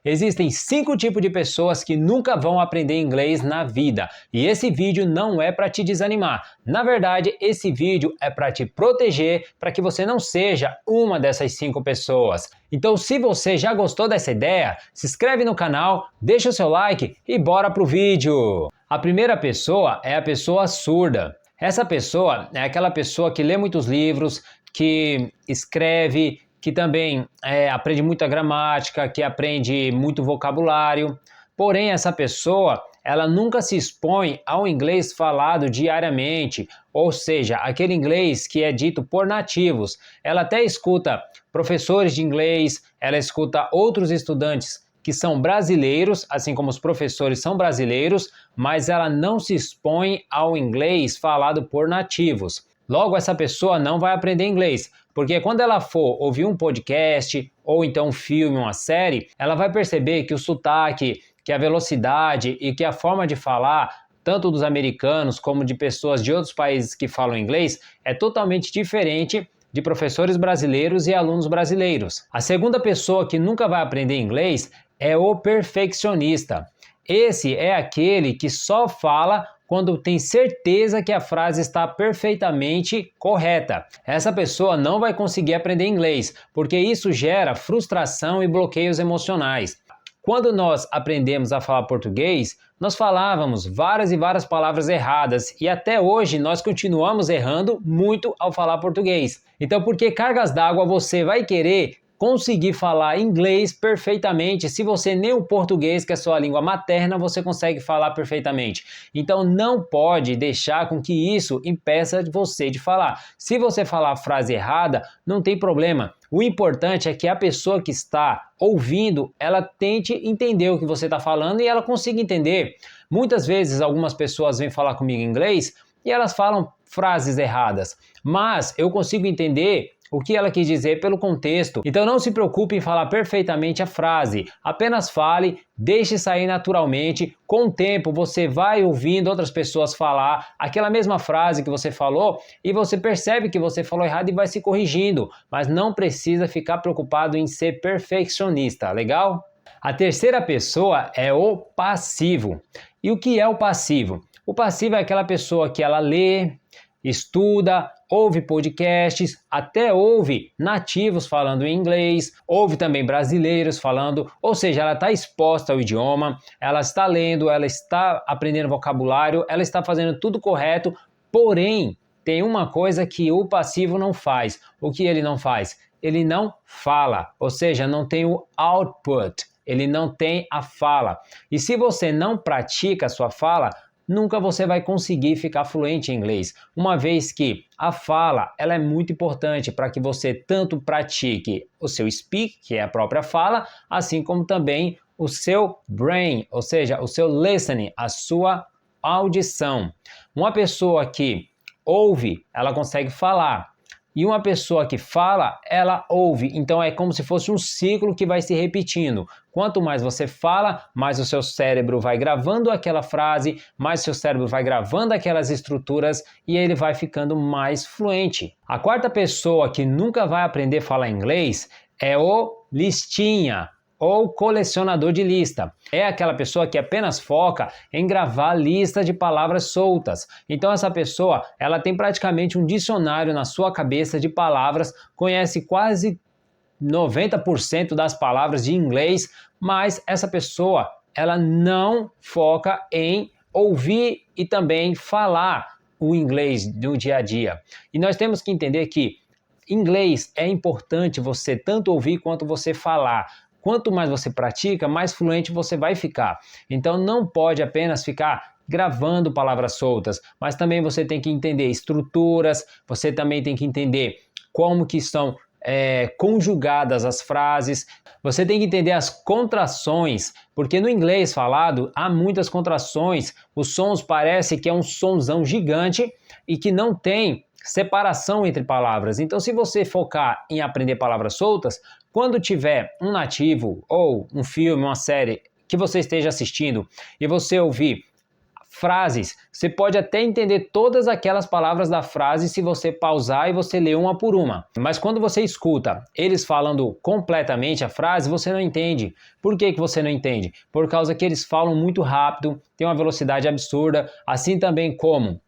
Existem 5 tipos de pessoas que nunca vão aprender inglês na vida. E esse vídeo não é para te desanimar. Na verdade, esse vídeo é para te proteger, para que você não seja uma dessas 5 pessoas. Então, se você já gostou dessa ideia, se inscreve no canal, deixa o seu like e bora pro vídeo! A primeira pessoa é a pessoa surda. Essa pessoa é aquela pessoa que lê muitos livros, que escreve, que também aprende muita gramática, que aprende muito vocabulário. Porém, essa pessoa, ela nunca se expõe ao inglês falado diariamente, ou seja, aquele inglês que é dito por nativos. Ela até escuta professores de inglês, ela escuta outros estudantes que são brasileiros, assim como os professores são brasileiros, mas ela não se expõe ao inglês falado por nativos. Logo, essa pessoa não vai aprender inglês, porque quando ela for ouvir um podcast ou então um filme, uma série, ela vai perceber que o sotaque, que a velocidade e que a forma de falar, tanto dos americanos como de pessoas de outros países que falam inglês, é totalmente diferente de professores brasileiros e alunos brasileiros. A segunda pessoa que nunca vai aprender inglês é o perfeccionista. Esse é aquele que só fala quando tem certeza que a frase está perfeitamente correta. Essa pessoa não vai conseguir aprender inglês, porque isso gera frustração e bloqueios emocionais. Quando nós aprendemos a falar português, nós falávamos várias e várias palavras erradas e até hoje nós continuamos errando muito ao falar português. Então, por que cargas d'água você vai querer conseguir falar inglês perfeitamente se você nem o português, que é a sua língua materna, você consegue falar perfeitamente? Então não pode deixar com que isso impeça você de falar. Se você falar a frase errada, não tem problema. O importante é que a pessoa que está ouvindo, ela tente entender o que você está falando e ela consiga entender. Muitas vezes algumas pessoas vêm falar comigo em inglês e elas falam frases erradas, mas eu consigo entender o que ela quis dizer pelo contexto. Então não se preocupe em falar perfeitamente a frase, apenas fale, deixe sair naturalmente. Com o tempo você vai ouvindo outras pessoas falar aquela mesma frase que você falou e você percebe que você falou errado e vai se corrigindo, mas não precisa ficar preocupado em ser perfeccionista, legal? A terceira pessoa é o passivo. E o que é o passivo? O passivo é aquela pessoa que ela lê, estuda, ouve podcasts, até ouve nativos falando em inglês, ouve também brasileiros falando, ou seja, ela está exposta ao idioma, ela está lendo, ela está aprendendo vocabulário, ela está fazendo tudo correto, porém, tem uma coisa que o passivo não faz. O que ele não faz? Ele não fala, ou seja, não tem o output, ele não tem a fala. E se você não pratica a sua fala, nunca você vai conseguir ficar fluente em inglês, uma vez que a fala ela é muito importante para que você tanto pratique o seu speak, que é a própria fala, assim como também o seu brain, ou seja, o seu listening, a sua audição. Uma pessoa que ouve, ela consegue falar. E uma pessoa que fala, ela ouve. Então é como se fosse um ciclo que vai se repetindo. Quanto mais você fala, mais o seu cérebro vai gravando aquela frase, mais seu cérebro vai gravando aquelas estruturas e ele vai ficando mais fluente. A quarta pessoa que nunca vai aprender a falar inglês é o listinha, ou colecionador de lista. É aquela pessoa que apenas foca em gravar lista de palavras soltas. Então essa pessoa, ela tem praticamente um dicionário na sua cabeça de palavras, conhece quase 90% das palavras de inglês, mas essa pessoa, ela não foca em ouvir e também falar o inglês no dia a dia. E nós temos que entender que inglês é importante você tanto ouvir quanto você falar. Quanto mais você pratica, mais fluente você vai ficar. Então não pode apenas ficar gravando palavras soltas, mas também você tem que entender estruturas, você também tem que entender como que são conjugadas as frases, você tem que entender as contrações, porque no inglês falado há muitas contrações, os sons parecem que é um sonzão gigante e que não tem separação entre palavras. Então, se você focar em aprender palavras soltas, quando tiver um nativo ou um filme, uma série que você esteja assistindo e você ouvir Frases. Você pode até entender todas aquelas palavras da frase se você pausar e você ler uma por uma. Mas quando você escuta eles falando completamente a frase, você não entende. Por que você não entende? Por causa que eles falam muito rápido, tem uma velocidade absurda, assim também como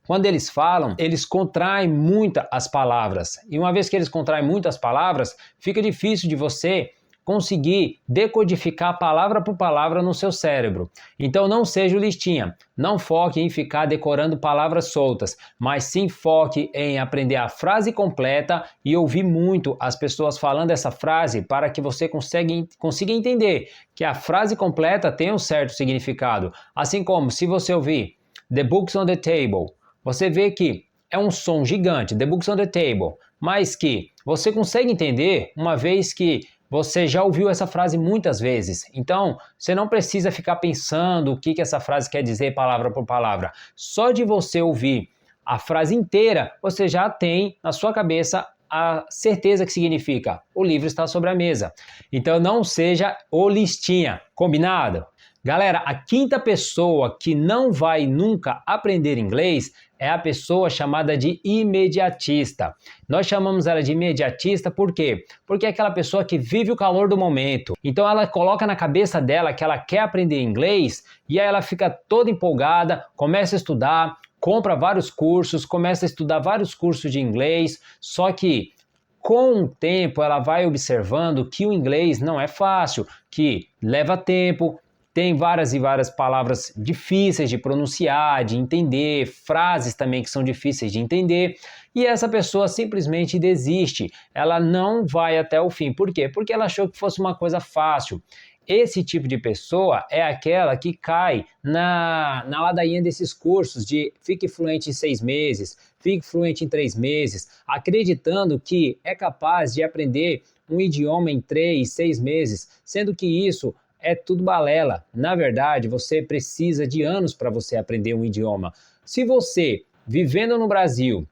quando eles falam, eles contraem muito as palavras. E uma vez que eles contraem muito as palavras, fica difícil de você conseguir decodificar palavra por palavra no seu cérebro. Então não seja o listinha, não foque em ficar decorando palavras soltas, mas sim foque em aprender a frase completa e ouvir muito as pessoas falando essa frase para que você consiga entender que a frase completa tem um certo significado. Assim como se você ouvir "The books on the table", você vê que é um som gigante, "The books on the table", mas que você consegue entender uma vez que você já ouviu essa frase muitas vezes. Então, você não precisa ficar pensando o que essa frase quer dizer palavra por palavra. Só de você ouvir a frase inteira, você já tem na sua cabeça a certeza que significa o livro está sobre a mesa. Então, não seja o listinha, combinado? Galera, a quinta pessoa que não vai nunca aprender inglês é a pessoa chamada de imediatista. Nós chamamos ela de imediatista por quê? Porque é aquela pessoa que vive o calor do momento. Então ela coloca na cabeça dela que ela quer aprender inglês e aí ela fica toda empolgada, começa a estudar, compra vários cursos, começa a estudar vários cursos de inglês, só que com o tempo ela vai observando que o inglês não é fácil, que leva tempo, tem várias e várias palavras difíceis de pronunciar, de entender, frases também que são difíceis de entender, e essa pessoa simplesmente desiste, ela não vai até o fim. Por quê? Porque ela achou que fosse uma coisa fácil. Esse tipo de pessoa é aquela que cai na ladainha desses cursos de fique fluente em 6 meses, fique fluente em 3 meses, acreditando que é capaz de aprender um idioma em 3, 6 meses, sendo que isso é tudo balela. Na verdade, você precisa de anos para você aprender um idioma. Se você, vivendo no Brasil,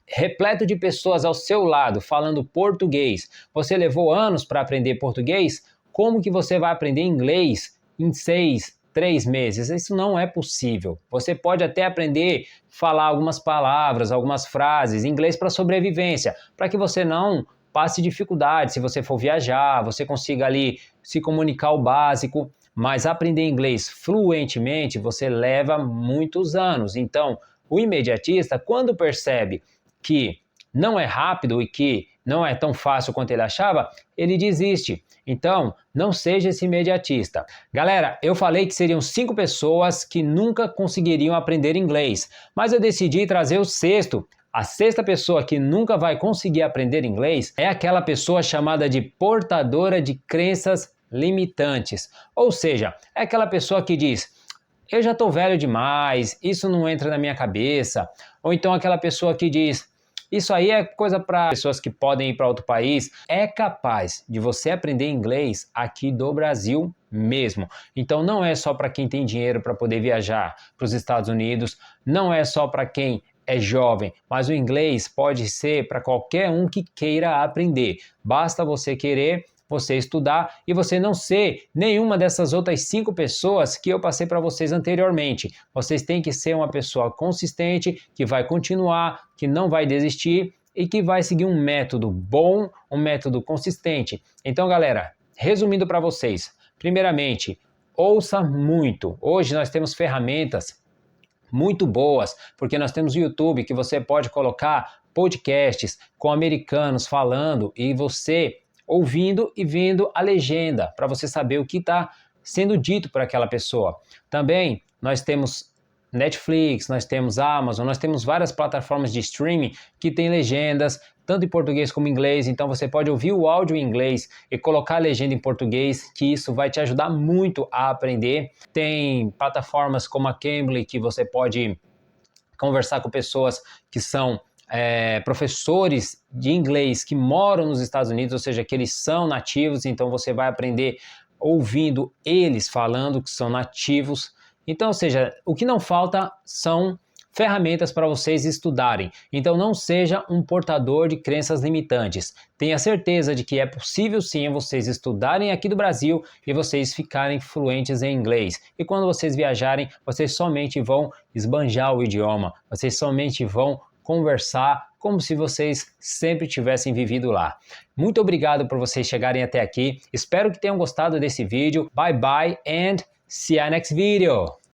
repleto de pessoas ao seu lado falando português, você levou anos para aprender português, como que você vai aprender inglês em 6, 3 meses? Isso não é possível. Você pode até aprender a falar algumas palavras, algumas frases em inglês para sobrevivência, para que você não passe dificuldade se você for viajar, você consiga ali se comunicar o básico, mas aprender inglês fluentemente você leva muitos anos. Então, o imediatista, quando percebe que não é rápido e que não é tão fácil quanto ele achava, ele desiste. Então, não seja esse imediatista. Galera, eu falei que seriam 5 pessoas que nunca conseguiriam aprender inglês, mas eu decidi trazer o sexto. A sexta pessoa que nunca vai conseguir aprender inglês é aquela pessoa chamada de portadora de crenças limitantes. Ou seja, é aquela pessoa que diz: eu já estou velho demais, isso não entra na minha cabeça. Ou então aquela pessoa que diz: isso aí é coisa para pessoas que podem ir para outro país. É capaz de você aprender inglês aqui do Brasil mesmo. Então não é só para quem tem dinheiro para poder viajar para os Estados Unidos, não é só para quem é jovem, mas o inglês pode ser para qualquer um que queira aprender. Basta você querer, você estudar e você não ser nenhuma dessas outras 5 pessoas que eu passei para vocês anteriormente. Vocês têm que ser uma pessoa consistente, que vai continuar, que não vai desistir e que vai seguir um método bom, um método consistente. Então, galera, resumindo para vocês, primeiramente, ouça muito. Hoje nós temos ferramentas muito boas, porque nós temos o YouTube que você pode colocar podcasts com americanos falando e você ouvindo e vendo a legenda para você saber o que está sendo dito por aquela pessoa. Também nós temos Netflix, nós temos Amazon, nós temos várias plataformas de streaming que tem legendas, tanto em português como em inglês, então você pode ouvir o áudio em inglês e colocar a legenda em português, que isso vai te ajudar muito a aprender. Tem plataformas como a Cambly, que você pode conversar com pessoas que são professores de inglês que moram nos Estados Unidos, ou seja, que eles são nativos, então você vai aprender ouvindo eles falando que são nativos. Então, ou seja, o que não falta são ferramentas para vocês estudarem. Então não seja um portador de crenças limitantes. Tenha certeza de que é possível sim vocês estudarem aqui do Brasil e vocês ficarem fluentes em inglês. E quando vocês viajarem, vocês somente vão esbanjar o idioma, vocês somente vão conversar como se vocês sempre tivessem vivido lá. Muito obrigado por vocês chegarem até aqui. Espero que tenham gostado desse vídeo. Bye bye and see you next video.